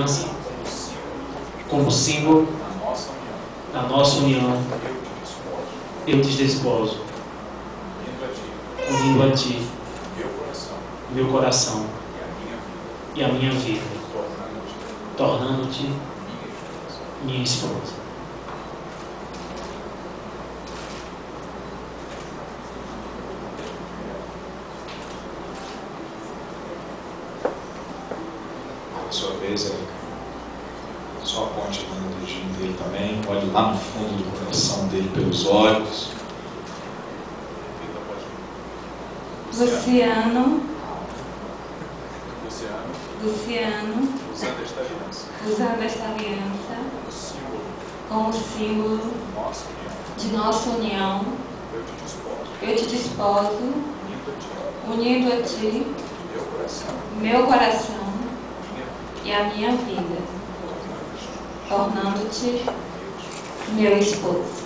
aliança, como símbolo da nossa união, eu te desposo, unindo a ti meu coração e a minha vida, tornando-te minha esposa. Sua vez, Érica. Só aponte lá no dedinho dele também. Olhe lá no fundo do coração dele pelos olhos. Luciano, usando esta aliança como símbolo de nossa união, eu te desposo, unindo a ti meu coração e a minha vida, tornando-te meu esposo.